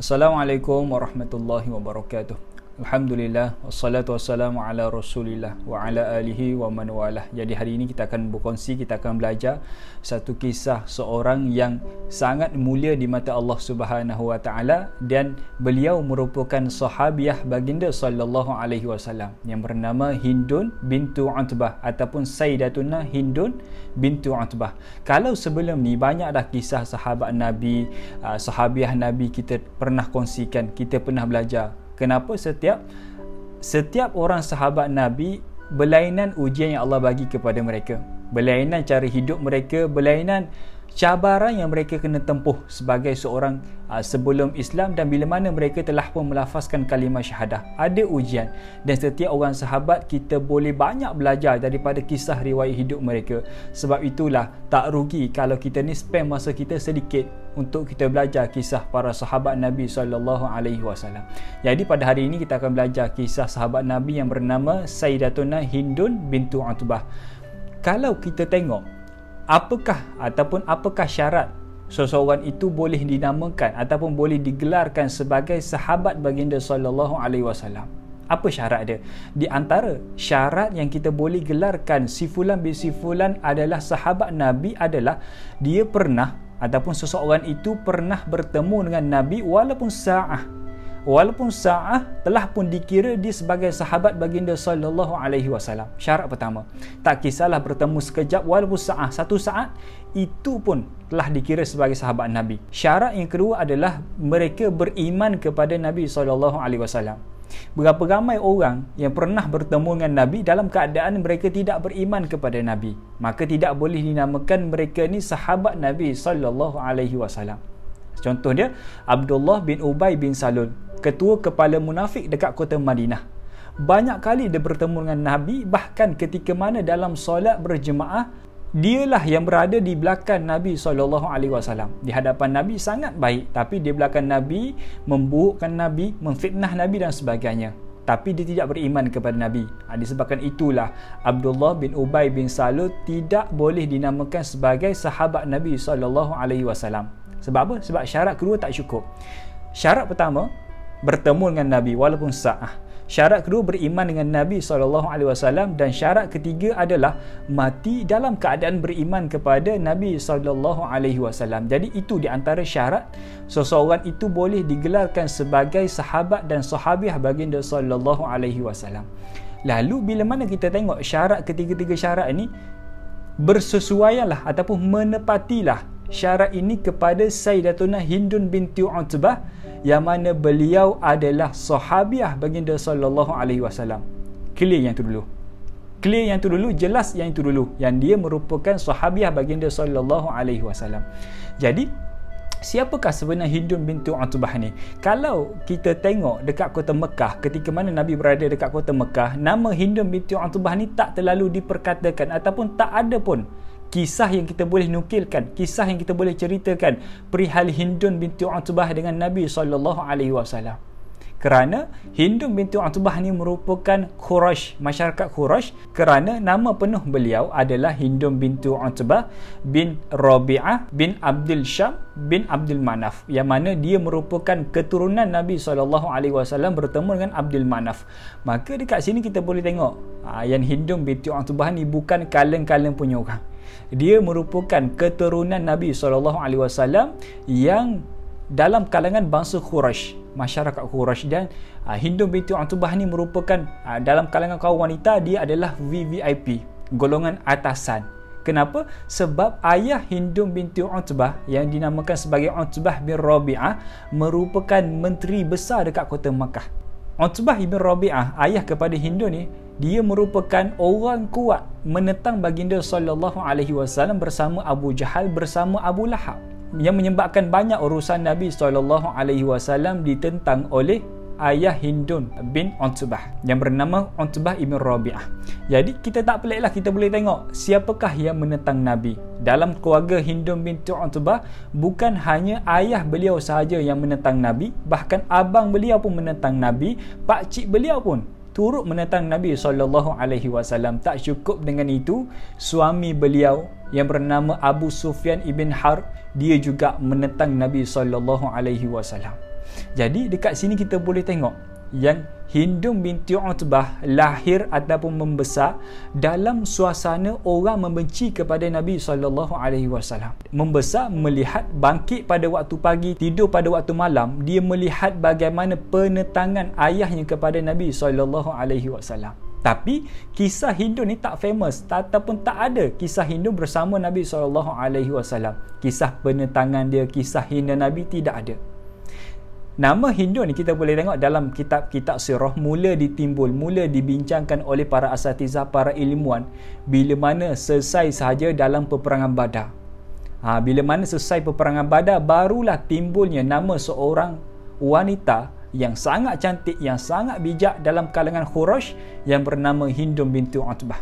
Assalamualaikum warahmatullahi wabarakatuh. Alhamdulillah, wassalatu wassalamu ala rasulillah wa ala alihi wa man walah. Jadi hari ini kita akan berkongsi, kita akan belajar satu kisah seorang yang sangat mulia di mata Allah Subhanahu wa taala, dan beliau merupakan sahabiah baginda sallallahu alaihi wasallam yang bernama Hindun bintu Utbah ataupun Sayyidatuna Hindun bintu Utbah. Kalau sebelum ni banyak dah kisah sahabat Nabi, sahabiah Nabi kita pernah kongsikan, kita pernah belajar. Kenapa setiap orang sahabat Nabi berlainan ujian yang Allah bagi kepada mereka, berlainan cara hidup mereka, berlainan cabaran yang mereka kena tempuh sebagai seorang sebelum Islam, dan bila mana mereka telah pun melafazkan kalimah syahadah, ada ujian. Dan setiap orang sahabat kita boleh banyak belajar daripada kisah riwayat hidup mereka. Sebab itulah tak rugi kalau kita ni spend masa kita sedikit untuk kita belajar kisah para sahabat Nabi SAW. Jadi pada hari ini kita akan belajar kisah sahabat Nabi yang bernama Sayyidatuna Hindun bintu Utbah. Kalau kita tengok apakah syarat seseorang itu boleh dinamakan ataupun boleh digelarkan sebagai sahabat baginda sallallahu alaihi wasallam? Apa syarat dia? Di antara syarat yang kita boleh gelarkan si fulan bin si fulan adalah sahabat Nabi adalah dia pernah ataupun seseorang itu pernah bertemu dengan Nabi walaupun sa'ah telah pun dikira dia sebagai sahabat baginda sallallahu alaihi wasallam. Syarat pertama, tak kisahlah bertemu sekejap, walaupun satu saat itu pun telah dikira sebagai sahabat Nabi. Syarat yang kedua adalah mereka beriman kepada Nabi sallallahu alaihi wasallam. Berapa ramai orang yang pernah bertemu dengan Nabi dalam keadaan mereka tidak beriman kepada Nabi, maka tidak boleh dinamakan mereka ni sahabat Nabi sallallahu alaihi wasallam. Contoh dia Abdullah bin Ubay bin Salul, ketua kepala munafik dekat kota Madinah. Banyak kali dia bertemu dengan Nabi, bahkan ketika mana dalam solat berjemaah, dialah yang berada di belakang Nabi SAW. Di hadapan Nabi sangat baik, tapi di belakang Nabi memburukkan Nabi, memfitnah Nabi dan sebagainya. Tapi dia tidak beriman kepada Nabi. Disebabkan itulah Abdullah bin Ubay bin Salul tidak boleh dinamakan sebagai sahabat Nabi SAW. Sebab apa? Sebab syarat kedua tak cukup. Syarat pertama, bertemu dengan Nabi walaupun sa'ah. Syarat kedua, beriman dengan Nabi SAW. Dan syarat ketiga adalah mati dalam keadaan beriman kepada Nabi SAW. Jadi itu di antara syarat seseorang itu boleh digelarkan sebagai sahabat dan sahabiah baginda SAW. Lalu bila mana kita tengok syarat ketiga-tiga syarat ini, bersesuaianlah ataupun menepatilah syarat ini kepada Sayyidatuna Hindun binti Utbah, yang mana beliau adalah sahabiah baginda sallallahu alaihi wasallam. Clear yang tu dulu, jelas yang itu dulu, yang dia merupakan sahabiah baginda sallallahu alaihi wasallam. Jadi siapakah sebenarnya Hindun binti Utbah ni? Kalau kita tengok dekat kota Mekah, ketika mana Nabi berada dekat kota Mekah, nama Hindun binti Utbah ni tak terlalu diperkatakan ataupun tak ada pun kisah yang kita boleh nukilkan, kisah yang kita boleh ceritakan perihal Hindun binti Utbah dengan Nabi SAW. Kerana Hindun binti Utbah ni merupakan Quraisy, masyarakat Quraisy, kerana nama penuh beliau adalah Hindun binti Utbah bin Rabi'ah bin Abdul Syam bin Abdul Manaf, yang mana dia merupakan keturunan Nabi SAW bertemu dengan Abdul Manaf. Maka dekat sini kita boleh tengok yang Hindun binti Utbah ni bukan kaleng-kaleng punya orang. Dia merupakan keturunan Nabi SAW yang dalam kalangan bangsa Quraisy, masyarakat Quraisy. Dan Hindun binti Utbah ni merupakan dalam kalangan kaum wanita, dia adalah VVIP, golongan atasan. Kenapa? Sebab ayah Hindun binti Utbah yang dinamakan sebagai Utbah bin Rabi'ah merupakan menteri besar dekat kota Makkah. Utbah bin Rabi'ah, ayah kepada Hindun ni, dia merupakan orang kuat menentang baginda sallallahu alaihi wasallam bersama Abu Jahal, bersama Abu Lahab, yang menyebabkan banyak urusan Nabi sallallahu alaihi wasallam ditentang oleh ayah Hindun bin Utbah yang bernama Utbah ibn Rabi'ah. Jadi kita tak peliklah, kita boleh tengok siapakah yang menentang Nabi. Dalam keluarga Hindun binti Utbah, bukan hanya ayah beliau sahaja yang menentang Nabi, bahkan abang beliau pun menentang Nabi, pakcik beliau pun turut menentang Nabi SAW. Tak cukup dengan itu, suami beliau yang bernama Abu Sufyan ibn Harb, dia juga menentang Nabi SAW. Jadi dekat sini kita boleh tengok yang Hindun binti Utbah lahir ataupun membesar dalam suasana orang membenci kepada Nabi SAW. Membesar, melihat, bangkit pada waktu pagi, tidur pada waktu malam, dia melihat bagaimana penetangan ayahnya kepada Nabi SAW. Tapi kisah Hindun ni tak famous ataupun tak ada kisah Hindun bersama Nabi SAW. Kisah penetangan dia, kisah hina Nabi tidak ada. Nama Hindun ni kita boleh tengok dalam kitab-kitab sirah mula dibincangkan oleh para asatizah, para ilmuwan bila mana selesai sahaja dalam peperangan Badar. Bila mana selesai peperangan Badar, barulah timbulnya nama seorang wanita yang sangat cantik, yang sangat bijak dalam kalangan Quraisy yang bernama Hindun binti Utbah.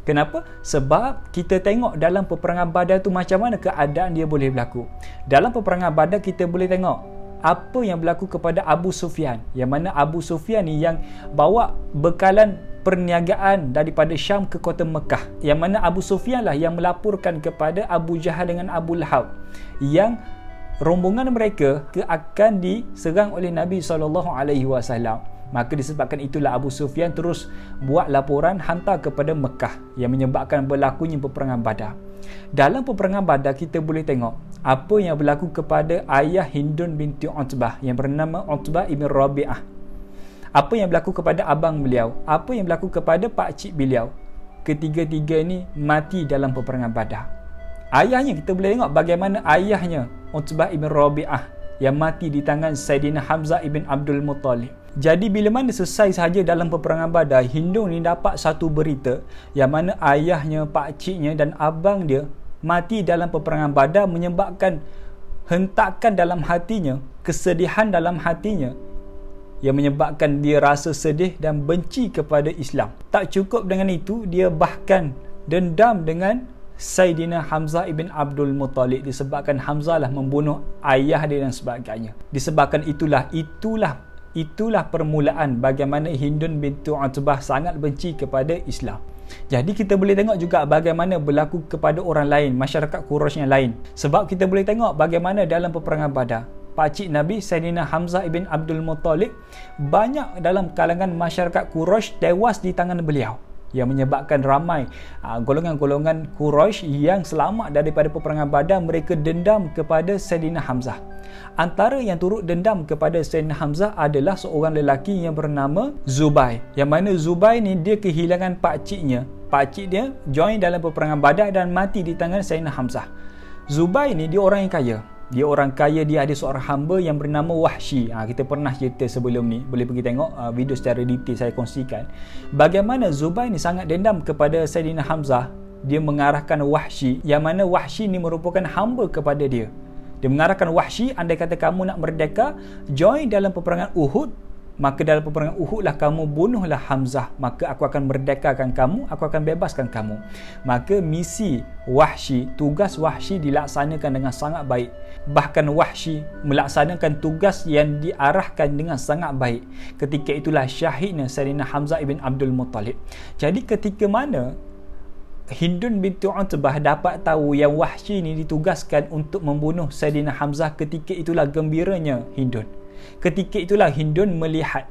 Kenapa? Sebab kita tengok dalam peperangan Badar tu macam mana keadaan dia boleh berlaku. Dalam peperangan Badar kita boleh tengok apa yang berlaku kepada Abu Sufyan, yang mana Abu Sufyan ni yang bawa bekalan perniagaan daripada Syam ke kota Mekah, yang mana Abu Sufyan lah yang melaporkan kepada Abu Jahal dengan Abu Lahab yang rombongan mereka akan diserang oleh Nabi SAW. Maka disebabkan itulah Abu Sufyan terus buat laporan hantar kepada Mekah yang menyebabkan berlakunya peperangan Badar. Dalam peperangan Badar kita boleh tengok apa yang berlaku kepada ayah Hindun binti Utbah yang bernama Utbah ibn Rabi'ah. Apa yang berlaku kepada abang beliau, apa yang berlaku kepada pakcik beliau. Ketiga-tiga ni mati dalam peperangan Badar. Ayahnya kita boleh tengok bagaimana ayahnya Utbah ibn Rabi'ah yang mati di tangan Saidina Hamzah ibn Abdul Muttalib. Jadi bila mana selesai sahaja dalam peperangan Badar, Hindun ni dapat satu berita yang mana ayahnya, pakciknya dan abang dia mati dalam peperangan Badar, menyebabkan hentakan dalam hatinya, kesedihan dalam hatinya yang menyebabkan dia rasa sedih dan benci kepada Islam. Tak cukup dengan itu, dia bahkan dendam dengan Saidina Hamzah ibn Abdul Muttalib disebabkan Hamzah lah membunuh ayah dia dan sebagainya. Disebabkan itulah permulaan bagaimana Hindun binti Utbah sangat benci kepada Islam. Jadi kita boleh tengok juga bagaimana berlaku kepada orang lain, masyarakat Quraisy yang lain. Sebab kita boleh tengok bagaimana dalam peperangan Badar, pakcik Nabi Saidina Hamzah ibn Abdul Muttalib, banyak dalam kalangan masyarakat Quraisy tewas di tangan beliau, yang menyebabkan ramai golongan-golongan Quraisy yang selamat daripada peperangan Badar, mereka dendam kepada Saidina Hamzah. Antara yang turut dendam kepada Saidina Hamzah adalah seorang lelaki yang bernama Zubair, yang mana Zubair ni dia kehilangan pakciknya. Pakcik dia join dalam peperangan Badar dan mati di tangan Saidina Hamzah. Zubair ni dia orang yang kaya. Dia orang kaya, dia ada seorang hamba yang bernama Wahsy. Kita pernah cerita sebelum ni, boleh pergi tengok video secara detail saya kongsikan. Bagaimana Zubair ni sangat dendam kepada Saidina Hamzah. Dia mengarahkan Wahsy, yang mana Wahsy ni merupakan hamba kepada dia. Dia mengarahkan Wahsy, andai kata kamu nak merdeka, join dalam peperangan Uhud, maka dalam peperangan Uhud lah kamu bunuhlah Hamzah, maka aku akan merdekakan kamu, aku akan bebaskan kamu. Maka misi Wahsy, tugas Wahsy dilaksanakan dengan sangat baik. Bahkan Wahsy melaksanakan tugas yang diarahkan dengan sangat baik. Ketika itulah syahidnya Saidina Hamzah ibn Abdul Muttalib. Jadi ketika mana Hindun binti Utbah dapat tahu yang Wahsy ni ditugaskan untuk membunuh Saidina Hamzah, ketika itulah gembiranya Hindun. Ketika itulah Hindun melihat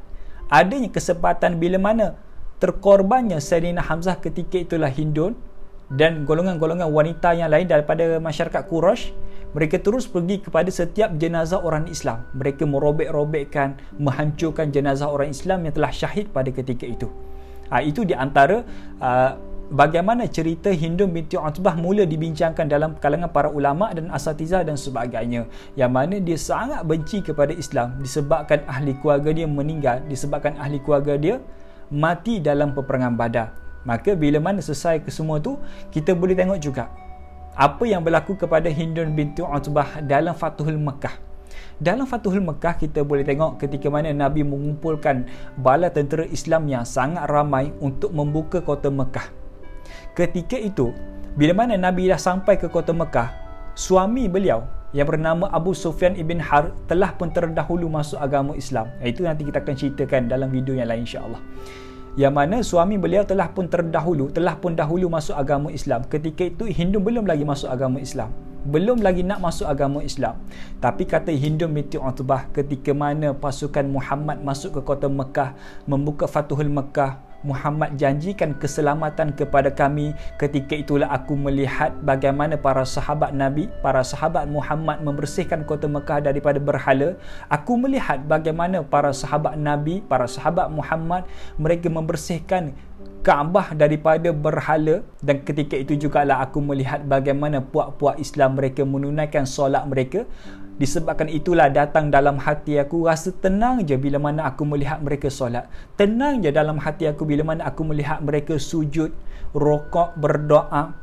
adanya kesempatan bila mana terkorbannya Saidina Hamzah. Ketika itulah Hindun dan golongan-golongan wanita yang lain daripada masyarakat Quraisy, mereka terus pergi kepada setiap jenazah orang Islam. Mereka merobek-robekkan, menghancurkan jenazah orang Islam yang telah syahid pada ketika itu. Itu di antara bagaimana cerita Hindun binti Utbah mula dibincangkan dalam kalangan para ulama dan asatizah dan sebagainya, yang mana dia sangat benci kepada Islam disebabkan ahli keluarga dia meninggal, disebabkan ahli keluarga dia mati dalam peperangan Badar. Maka bila mana selesai kesemua tu, kita boleh tengok juga apa yang berlaku kepada Hindun binti Utbah dalam Fathul Mekah. Dalam Fathul Mekah kita boleh tengok ketika mana Nabi mengumpulkan bala tentera Islam yang sangat ramai untuk membuka kota Mekah. Ketika itu, bila mana Nabi dah sampai ke kota Mekah, suami beliau yang bernama Abu Sufyan ibn Harb telah pun terdahulu masuk agama Islam. Itu nanti kita akan ceritakan dalam video yang lain insya-Allah. Yang mana suami beliau telah pun dahulu masuk agama Islam. Ketika itu Hindun belum lagi masuk agama Islam. belum lagi nak masuk agama Islam. Tapi kata Hindun binti Utbah, ketika mana pasukan Muhammad masuk ke kota Mekah, membuka Fatuhul Mekah, Muhammad janjikan keselamatan kepada kami. Ketika itulah aku melihat bagaimana para sahabat Nabi, para sahabat Muhammad membersihkan kota Mekah daripada berhala. Aku melihat bagaimana para sahabat Nabi, para sahabat Muhammad, mereka membersihkan Kaabah daripada berhala. Dan ketika itu jugalah aku melihat bagaimana puak-puak Islam mereka menunaikan solat mereka. Disebabkan itulah datang dalam hati aku rasa tenang je bila mana aku melihat mereka solat. Tenang je dalam hati aku bila mana aku melihat mereka sujud, rokok, berdoa,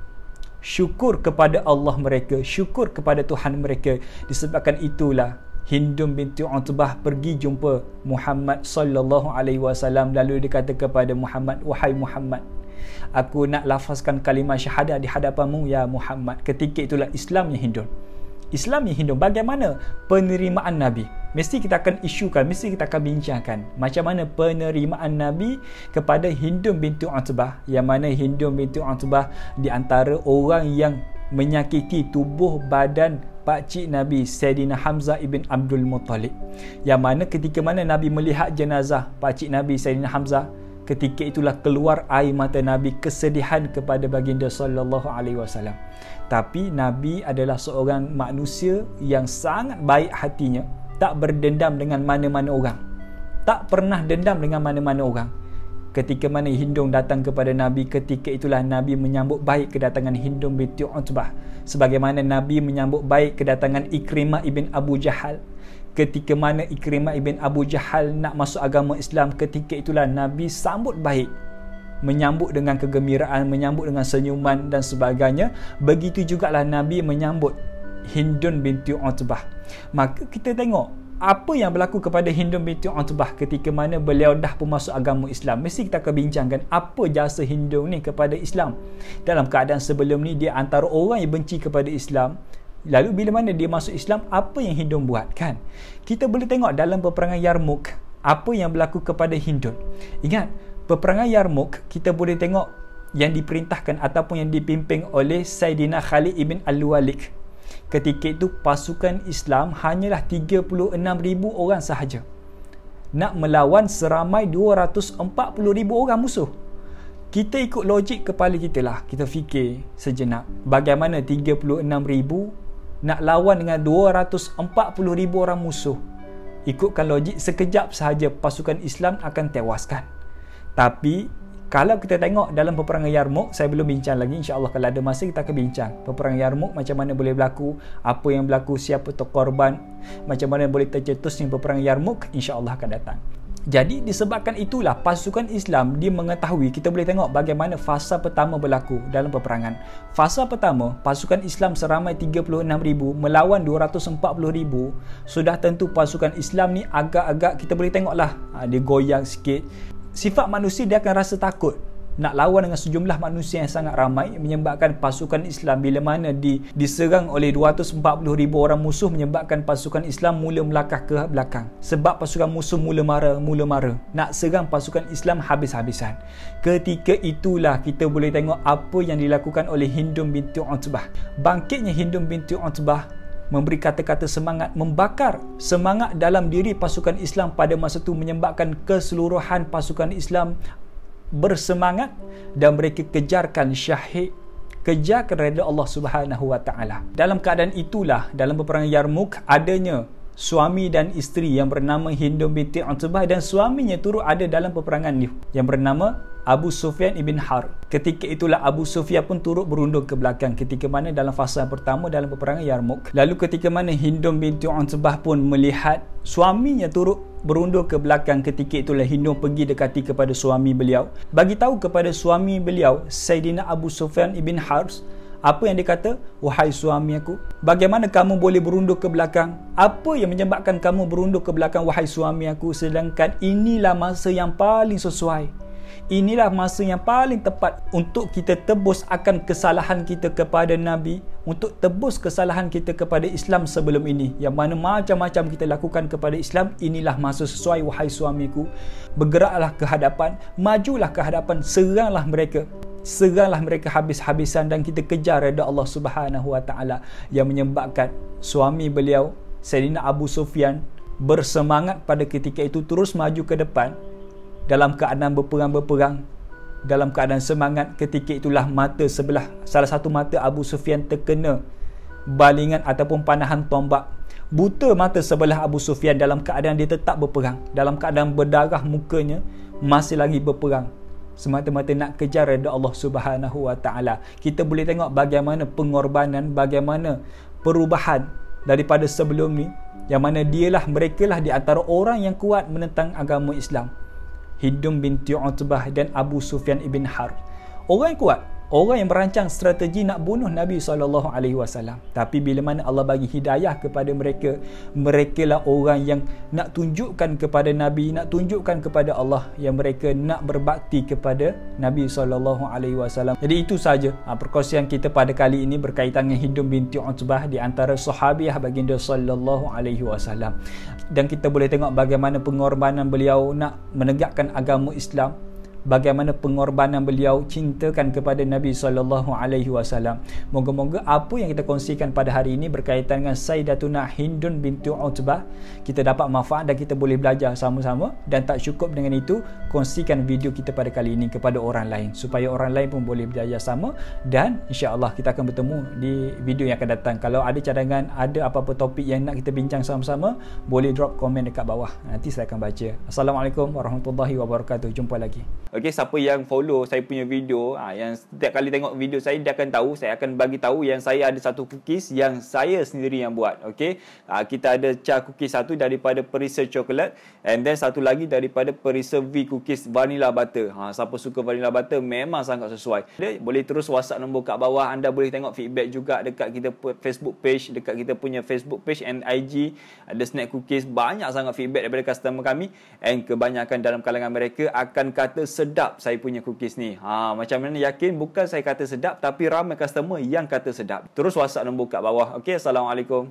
syukur kepada Allah mereka, syukur kepada Tuhan mereka. Disebabkan itulah Hindun binti Utbah pergi jumpa Muhammad sallallahu alaihi wasallam, lalu dia kata kepada Muhammad, wahai Muhammad, aku nak lafazkan kalimah syahadah di hadapanmu ya Muhammad. Ketika itulah Islamnya Hindun. Islamnya Hindun, bagaimana penerimaan Nabi? Mesti kita akan isukan, mesti kita akan bincangkan macam mana penerimaan Nabi kepada Hindun binti Utbah, yang mana Hindun binti Utbah di antara orang yang menyakiti tubuh badan pakcik Nabi Sayyidina Hamzah ibn Abdul Muttalib, yang mana ketika mana Nabi melihat jenazah pakcik Nabi Sayyidina Hamzah, ketika itulah keluar air mata Nabi kesedihan kepada baginda sallallahu alaihi wasallam. Tapi Nabi adalah seorang manusia yang sangat baik hatinya, tak berdendam dengan mana-mana orang, tak pernah dendam dengan mana-mana orang. Ketika mana Hindun datang kepada Nabi, ketika itulah Nabi menyambut baik kedatangan Hindun binti Utbah, sebagaimana Nabi menyambut baik kedatangan Ikrimah ibn Abu Jahal. Ketika mana Ikrimah ibn Abu Jahal nak masuk agama Islam, ketika itulah Nabi sambut baik, menyambut dengan kegembiraan, menyambut dengan senyuman dan sebagainya. Begitu jugalah Nabi menyambut Hindun binti Utbah. Maka kita tengok apa yang berlaku kepada Hindun binti Utbah ketika mana beliau dah pun masuk agama Islam. Mesti kita akan bincangkan apa jasa Hindun ni kepada Islam. Dalam keadaan sebelum ni dia antara orang yang benci kepada Islam. Lalu bila mana dia masuk Islam, apa yang Hindun buat kan? Kita boleh tengok dalam peperangan Yarmouk apa yang berlaku kepada Hindun. Ingat, peperangan Yarmouk kita boleh tengok yang diperintahkan ataupun yang dipimpin oleh Sayyidina Khalid ibn Al-Walid. Ketika itu pasukan Islam hanyalah 36,000 orang sahaja, nak melawan seramai 240,000 orang musuh. Kita ikut logik kepala kita lah, kita fikir sejenak, bagaimana 36,000 nak lawan dengan 240,000 orang musuh. Ikutkan logik, sekejap sahaja pasukan Islam akan tewaskan. Tapi kalau kita tengok dalam peperangan Yarmouk, saya belum bincang lagi, insya-Allah kalau ada masa kita akan bincang peperangan Yarmouk, macam mana boleh berlaku, apa yang berlaku, siapa tu korban, macam mana boleh tercetusnya peperangan Yarmouk, insya-Allah akan datang. Jadi disebabkan itulah pasukan Islam dia mengetahui, kita boleh tengok bagaimana fasa pertama berlaku dalam peperangan. Fasa pertama, pasukan Islam seramai 36,000 melawan 240,000. Sudah tentu pasukan Islam ni agak-agak kita boleh tengoklah, dia goyang sikit. Sifat manusia dia akan rasa takut nak lawan dengan sejumlah manusia yang sangat ramai, menyebabkan pasukan Islam bila mana diserang oleh 240,000 orang musuh, menyebabkan pasukan Islam mula melangkah ke belakang. Sebab pasukan musuh mula mara nak serang pasukan Islam habis-habisan. Ketika itulah kita boleh tengok apa yang dilakukan oleh Hindun binti Utbah. Bangkitnya Hindun binti Utbah memberi kata-kata semangat, membakar semangat dalam diri pasukan Islam pada masa itu, menyebabkan keseluruhan pasukan Islam bersemangat dan mereka kejarkan syahid, kejarkan redha Allah Subhanahu wa taala. Dalam keadaan itulah dalam peperangan Yarmouk adanya suami dan isteri yang bernama Hindun binti Utbah, dan suaminya turut ada dalam peperangan ni yang bernama Abu Sufyan ibn Harb. Ketika itulah Abu Sufyan pun turut berundung ke belakang ketika mana dalam fasa pertama dalam peperangan Yarmouk. Lalu ketika mana Hindun binti Utbah pun melihat suaminya turut berundur ke belakang, ketika itulah Hindun pergi dekati kepada suami beliau, bagi tahu kepada suami beliau Sayyidina Abu Sufyan ibn Harb. Apa yang dia kata? Wahai suami aku, bagaimana kamu boleh berundur ke belakang? Apa yang menyebabkan kamu berundur ke belakang wahai suami aku, sedangkan inilah masa yang paling sesuai, inilah masa yang paling tepat untuk kita tebus akan kesalahan kita kepada Nabi, untuk tebus kesalahan kita kepada Islam sebelum ini, yang mana macam-macam kita lakukan kepada Islam. Inilah masa sesuai wahai suamiku, bergeraklah ke hadapan, majulah ke hadapan, seranglah mereka. seranglah mereka habis-habisan dan kita kejar redha Allah Subhanahu Wa Taala, yang menyebabkan suami beliau Sayyidina Abu Sufyan bersemangat pada ketika itu terus maju ke depan dalam keadaan berperang. Dalam keadaan semangat, ketika itulah salah satu mata Abu Sufyan terkena balingan ataupun panahan tombak. Buta mata sebelah Abu Sufyan dalam keadaan dia tetap berperang, dalam keadaan berdarah mukanya, masih lagi berperang, semata-mata nak kejar redha Allah Subhanahu Wa Taala. Kita boleh tengok bagaimana pengorbanan, bagaimana perubahan daripada sebelum ni, yang mana merekalah di antara orang yang kuat menentang agama Islam. Hindun binti Utbah dan Abu Sufyan ibn Harb, orang yang kuat, orang yang merancang strategi nak bunuh Nabi SAW. Tapi bila mana Allah bagi hidayah kepada mereka, merekalah orang yang nak tunjukkan kepada Nabi, nak tunjukkan kepada Allah yang mereka nak berbakti kepada Nabi SAW. Jadi itu saja perkongsian kita pada kali ini berkaitan dengan Hindun binti Utbah di antara sahabiah baginda SAW. Dan kita boleh tengok bagaimana pengorbanan beliau nak menegakkan agama Islam, bagaimana pengorbanan beliau cintakan kepada Nabi SAW. Moga-moga apa yang kita kongsikan pada hari ini berkaitan dengan Sayyidatuna Hindun binti Utbah, kita dapat manfaat dan kita boleh belajar sama-sama. Dan tak cukup dengan itu, kongsikan video kita pada kali ini kepada orang lain, supaya orang lain pun boleh belajar sama. Dan insya-Allah kita akan bertemu di video yang akan datang. Kalau ada cadangan, ada apa-apa topik yang nak kita bincang sama-sama, boleh drop komen dekat bawah, nanti saya akan baca. Assalamualaikum warahmatullahi wabarakatuh. Jumpa lagi. Okey, siapa yang follow saya punya video, yang setiap kali tengok video saya, dia akan tahu, saya akan bagi tahu yang saya ada satu cookies yang saya sendiri yang buat. Okey, kita ada Cha cookies satu daripada Perisa Chocolate, and then satu lagi daripada Perisa V cookies Vanilla Butter. Siapa suka Vanilla Butter memang sangat sesuai. Boleh terus WhatsApp nombor kat bawah. Anda boleh tengok feedback juga dekat kita Facebook page, dekat kita punya Facebook page and IG. Ada snack cookies, banyak sangat feedback daripada customer kami, and kebanyakan dalam kalangan mereka akan kata sedap saya punya cookies ni. Macam mana yakin? Bukan saya kata sedap, tapi ramai customer yang kata sedap. Terus WhatsApp nombor kat bawah. Okey, Assalamualaikum.